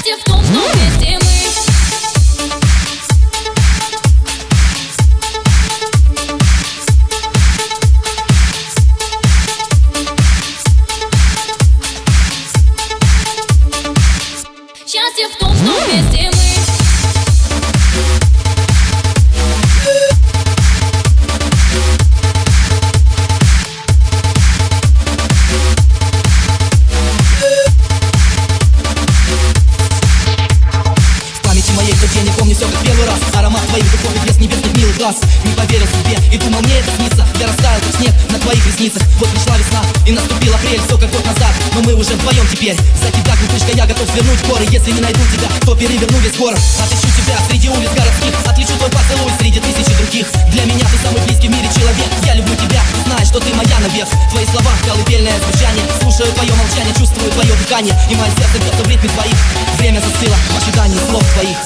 Счастье в том, что вместе мы. Счастье в том, что вместе мы. Я не помню все как первый раз. Аромат твоих духов и блеск небесных милых глаз. Не поверил себе и думал, мне это снится. Я растаял как снег на твоих ресницах. Вот пришла весна и наступил апрель. Все как год назад, но мы уже вдвоем теперь. За тебя, глупышка, я готов свернуть горы. Если не найду тебя, то переверну весь город. Отыщу тебя среди улиц городских. Отличу твой поцелуй среди тысячи других. Для меня ты самый близкий в мире человек. Я люблю тебя, знаешь, что ты моя навек. Твои слова, колыбельное звучание. Слушаю твое молчание, чувствую твое дыхание. И мое сердце бьется в ритме твоих. Время застыло в ожидании слов твоих.